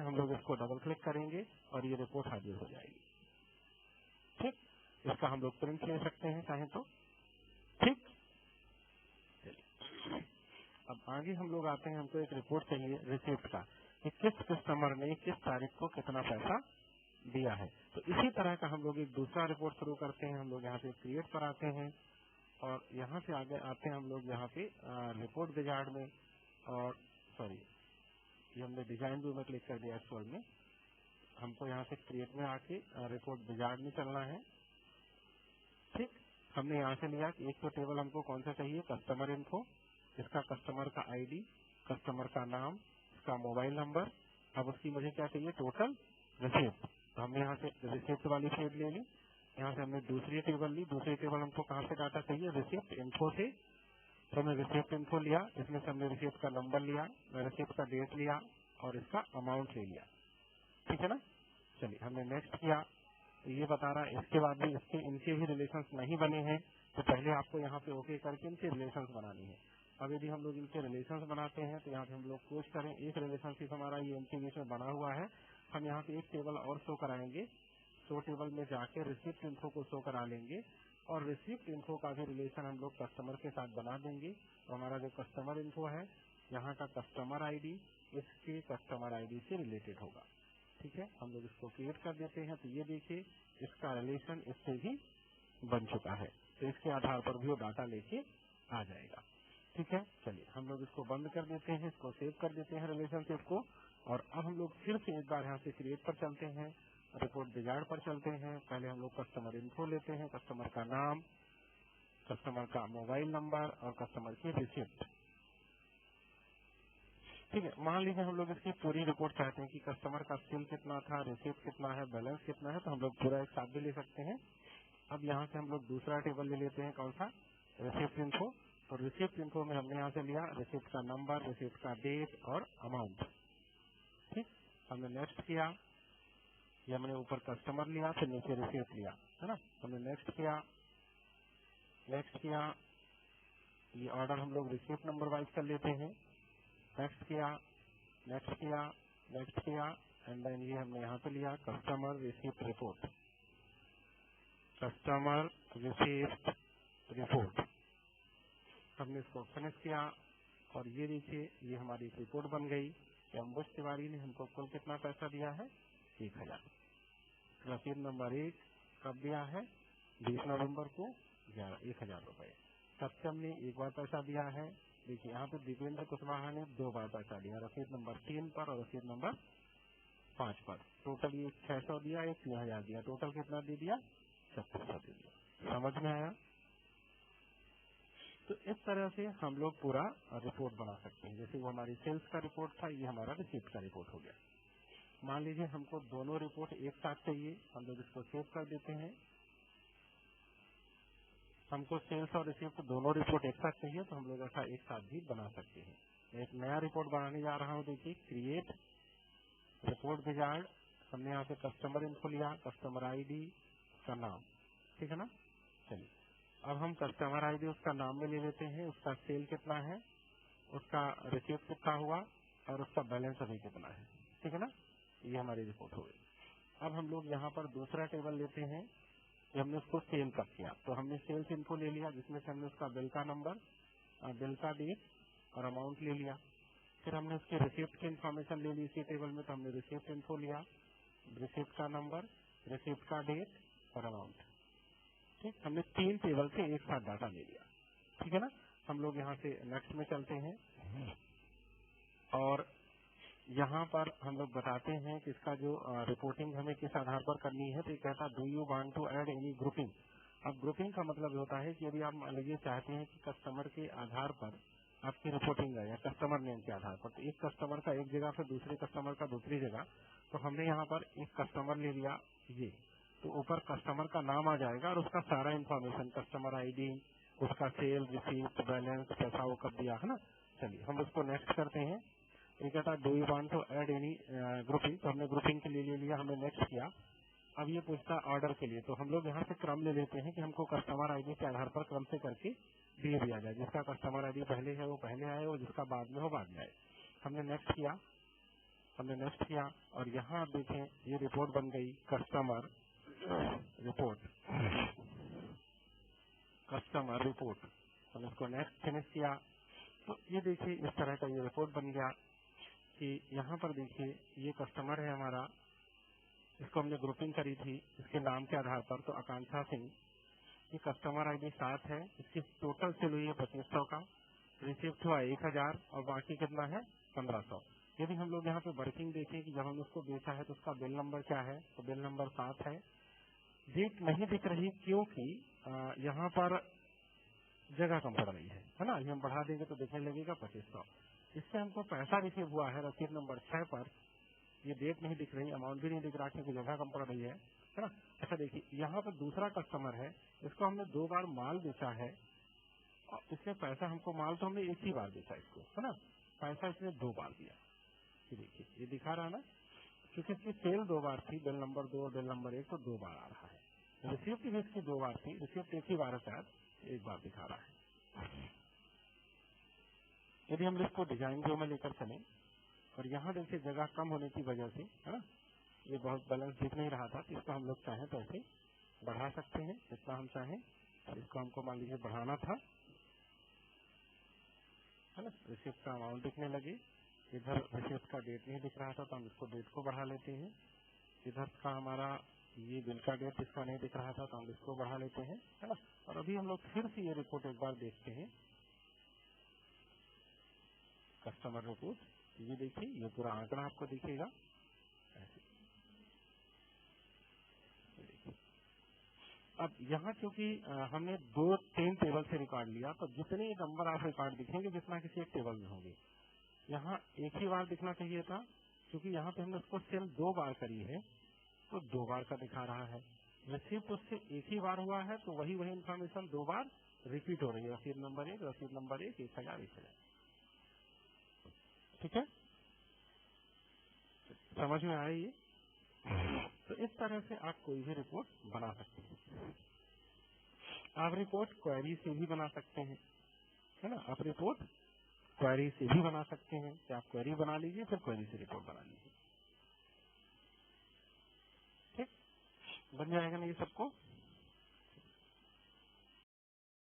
हम लोग इसको डबल क्लिक करेंगे और ये रिपोर्ट हाजिर हो जाएगी। ठीक, इसका हम लोग प्रिंट ले सकते हैं चाहे तो। ठीक, चलिए अब आगे हम लोग आते हैं। हमको एक रिपोर्ट चाहिए रिसिप्ट का कि किस कस्टमर ने किस तारीख को कितना पैसा दिया है। तो इसी तरह का हम लोग एक दूसरा रिपोर्ट शुरू करते हैं। हम लोग यहाँ पे क्रिएट पर आते हैं और यहाँ से आगे आते हैं हम लोग यहाँ पे रिपोर्ट विजार्ड में, और सॉरी ये हमने डिजाइन व्यू में क्लिक कर दिया। एक्चुअल में हमको यहाँ से क्रिएट में आके रिपोर्ट विजार्ड में चलना है। ठीक, हमने यहाँ से लिया कि एक तो टेबल हमको कौन सा चाहिए, कस्टमर इन्फो, इसका कस्टमर का आईडी, कस्टमर का नाम, इसका मोबाइल नंबर। अब उसकी मुझे क्या चाहिए, टोटल रिसिप्ट। तो हमने यहाँ से रिसिप्ट वाली शीट ले ली। यहाँ से हमने दूसरी टेबल ली। दूसरी टेबल हमको कहाँ से डाटा चाहिए, रिसिप्ट इन्फो से। तो हमने रिसिप्ट इन्फो लिया, इसमें से हमने रिसिप्ट का नंबर लिया, रिसिप्ट का डेट लिया और इसका अमाउंट ले लिया। ठीक है ना। चलिए हमने नेक्स्ट किया। तो ये बता रहा है इसके बाद भी इनके भी रिलेशंस नहीं बने हैं, तो पहले आपको यहाँ पे ओके करके इनके रिलेशंस बनानी है। अब यदि हम लोग इनके रिलेशंस बनाते हैं तो यहाँ पे हम लोग कोशिश करें, एक रिलेशनशिप हमारा ये इनके बीच में बना हुआ है। हम यहाँ पे एक टेबल और शो कराएंगे। शो टेबल में जाके रिसिप्ट इन्फो को शो करा लेंगे और रिसिप्ट इन्फो का भी रिलेशन हम लोग कस्टमर के साथ बना देंगे। तो हमारा जो कस्टमर इन्फो है, यहाँ का कस्टमर आईडी इसके कस्टमर आईडी से रिलेटेड होगा। ठीक है, हम लोग इसको क्रिएट कर देते हैं। तो ये देखिए इसका रिलेशन इससे भी बन चुका है। तो इसके आधार पर भी वो डाटा लेके आ जाएगा। ठीक है, चलिए हम लोग इसको बंद कर देते हैं, इसको सेव कर देते हैं रिलेशनशिप को। और अब हम लोग फिर से एक बार यहाँ से क्रिएट पर चलते हैं, रिपोर्ट विजार्ड पर चलते हैं। पहले हम लोग कस्टमर इन्फो लेते हैं, कस्टमर का नाम, कस्टमर का मोबाइल नंबर और कस्टमर की रिसिप्ट। ठीक है, मान लीजिए हम लोग इसकी पूरी रिपोर्ट चाहते हैं कि कस्टमर का सेल कितना था, रिसिप्ट कितना है, बैलेंस कितना है, तो हम लोग पूरा एक साथ भी ले सकते हैं। अब यहाँ से हम लोग दूसरा टेबल ले लेते हैं, कौन सा, रिसिप्ट इन्फो। और रिसिप्ट इन्फो में हमने यहाँ से लिया रिसिप्ट का नंबर, रिसिप्ट का डेट और अमाउंट। ठीक, हमने नेक्स्ट किया। ये हमने ऊपर कस्टमर लिया, फिर नीचे रिसिप्ट लिया, है ना। हमने नेक्स्ट किया, नेक्स्ट किया। ये ऑर्डर हम लोग रिसिप्ट नंबर वाइज कर लेते हैं। नेक्स्ट किया, नेक्स्ट किया, नेक्स्ट किया एंड देन ये हमने यहाँ पे लिया customer receipt report, customer receipt report. हमने इसको फिनिश किया और ये देखिए ये हमारी रिपोर्ट बन गई कि अंबुज तिवारी ने हमको कुल कितना पैसा दिया है, 1000। रसीद नंबर 1 कब दिया है, 20 नवंबर को 1000 रुपए। सत्यम ने एक बार पैसा दिया है। देखिए यहाँ पे दीपेंद्र कुशवाहा ने 2 बार पैसा दिया, रसीद नंबर 3 पर और रसीद नंबर 5 पर। टोटल ये 600 दिया, एक 3000 दिया, टोटल कितना दे दिया, 3600 दे दिया। समझ में आया। तो इस तरह से हम लोग पूरा रिपोर्ट बना सकते हैं। जैसे वो हमारी सेल्स का रिपोर्ट था, ये हमारा रिसीप्ट का रिपोर्ट हो गया। मान लीजिए हमको दोनों रिपोर्ट एक साथ चाहिए, हम लोग इसको सेव कर देते हैं। हमको सेल्स और रिसीप्ट दोनों रिपोर्ट एक साथ चाहिए, तो हम लोग ऐसा एक साथ भी बना सकते हैं। मैं एक नया रिपोर्ट बनाने जा रहा हूँ। देखिए क्रिएट रिपोर्ट विजार्ड, हमने यहाँ पे कस्टमर इन्फो लिया, कस्टमर आईडी का नाम, ठीक है ना। चलिए अब हम कस्टमर आईडी उसका नाम में ले लेते हैं, उसका सेल कितना है, उसका रिसीप्ट कितना हुआ और उसका बैलेंस अभी कितना है, ठीक है ना। ये हमारी रिपोर्ट हो गई। अब हम लोग यहाँ पर दूसरा टेबल लेते हैं कि हमने उसको सेल कब किया। तो हमने सेल्स इन्फो ले लिया, जिसमें से हमने उसका बिल का नंबर, बिल का डेट और अमाउंट ले लिया। फिर हमने उसके रिसिप्ट की इन्फॉर्मेशन ले ली इसी टेबल में, तो हमने रिसिप्ट इन्फो लिया, रिसिप्ट का नंबर, रिसिप्ट का डेट और अमाउंट। ठीक, हमने 3 टेबल से एक साथ डाटा ले लिया, ठीक है ना। हम लोग यहाँ से नेक्स्ट में चलते हैं और यहाँ पर हम लोग बताते हैं कि इसका जो रिपोर्टिंग हमें किस आधार पर करनी है। तो ये कहता है do you want to add any grouping. अब ग्रुपिंग का मतलब होता है कि यदि आप मान लीजिए चाहते हैं कि कस्टमर के आधार पर आपकी रिपोर्टिंग है या कस्टमर नेम के आधार पर, तो एक कस्टमर का एक जगह फिर दूसरे कस्टमर का दूसरी जगह, तो हमने यहाँ पर एक कस्टमर ले लिया ये, तो ऊपर कस्टमर का नाम आ जाएगा और उसका सारा इन्फॉर्मेशन, कस्टमर आईडी, उसका सेल, रिसीप्ट, बैलेंस, पैसा वो कब दिया, है ना। चलिए हम उसको नेक्स्ट करते हैं। ये कहता है do you want to add any grouping, तो हमने ग्रुपिंग के लिए ले लिया, हमने नेक्स्ट किया। अब ये पूछता ऑर्डर के लिए, तो हम लोग यहाँ से क्रम ले लेते हैं कि हमको कस्टमर आईडी के आधार पर क्रम से करके दिए दिया जाए। जिसका कस्टमर आईडी पहले है वो पहले आए और जिसका बाद में हो बाद में आए। हमने नेक्स्ट किया। हमने नेक्स्ट किया और यहाँ आप देखें ये रिपोर्ट बन गई कस्टमर रिपोर्ट। कस्टमर रिपोर्ट हमने इसको नेक्स्ट फिनिश किया तो ये देखिए इस तरह का ये रिपोर्ट बन गया कि यहाँ पर देखिए ये कस्टमर है हमारा, इसको हमने ग्रुपिंग करी थी इसके नाम के आधार पर। तो आकांक्षा सिंह, ये कस्टमर आईडी 7 है, इसकी टोटल सेल हुई है 2500 का, रिसिप्ट हुआ 1000 और बाकी कितना है 1500। यदि हम लोग यहाँ पे वर्किंग देखें कि जब हमने उसको बेचा है तो उसका बिल नंबर क्या है, तो बिल नंबर 7 है। डेट नहीं दिख रही क्योंकि यहाँ पर जगह कम पड़ रही है ना, ये हम बढ़ा देंगे तो दिखने लगेगा 2500। इससे हमको पैसा रिसीव हुआ है रसीद नंबर 6 पर, ये डेट नहीं दिख रही, अमाउंट भी नहीं दिख रहा क्योंकि जगह कम पड़ रही है ना। अच्छा देखिए यहाँ पर दूसरा कस्टमर है, इसको हमने 2 बार माल बेचा है और इसने पैसा हमको, माल तो हमने एक ही बार बेचा इसको है ना, पैसा इसने 2 बार दिया। ये देखिए ये दिखा रहा है ना, क्योंकि इसकी सेल 2 बार थी, बिल नंबर 2 और बिल नंबर 1 तो 2 बार आ रहा है। रिसिप्ट भी इसकी 2 बार थी, रिसिप्ट एक ही बार है शायद, 1 बार दिखा रहा है। यदि हम इसको डिजाइन व्यू में लेकर चलें और यहाँ देखिए जगह कम होने की वजह से है ना, ये बहुत बैलेंस दिख नहीं रहा था, तो इसको हम लोग चाहें तो ऐसे बढ़ा सकते हैं जितना हम चाहें। इसको हमको मान लीजिए बढ़ाना था है ना, रिसिप्ट का अमाउंट दिखने लगे, इधर रिसिप्ट का डेट नहीं दिख रहा था तो हम इसको डेट को बढ़ा लेते हैं। इधर का हमारा ये बिल का डेट इसका नहीं दिख रहा था तो हम इसको बढ़ा लेते हैं है ना। और अभी हम लोग फिर से ये रिपोर्ट एक बार देखते हैं, कस्टमर रिपोर्ट। ये देखिए ये पूरा आंकड़ा आपको दिखेगा ऐसे। अब यहाँ क्योंकि हमने 2-3 टेबल से रिकॉर्ड लिया तो जितने नंबर आप रिकॉर्ड दिखेंगे जितना किसी एक टेबल में होंगे, यहाँ एक ही बार दिखना चाहिए था क्योंकि यहाँ पे हमने उसको सेल 2 बार करी है तो 2 बार का दिखा रहा है। रसीद उससे एक ही बार हुआ है तो वही इन्फॉर्मेशन 2 बार रिपीट हो रही है, रसीद नंबर 1, रसीद नंबर 1, 1000, 1000। ठीक है, समझ में आया ये? तो इस तरह से आप कोई भी रिपोर्ट बना सकते हैं। आप रिपोर्ट क्वेरी से भी बना सकते हैं है ना, आप रिपोर्ट क्वेरी से भी बना सकते हैं कि आप क्वेरी बना लीजिए फिर क्वेरी से रिपोर्ट बना लीजिए। ठीक, बन जाएगा ना ये सबको।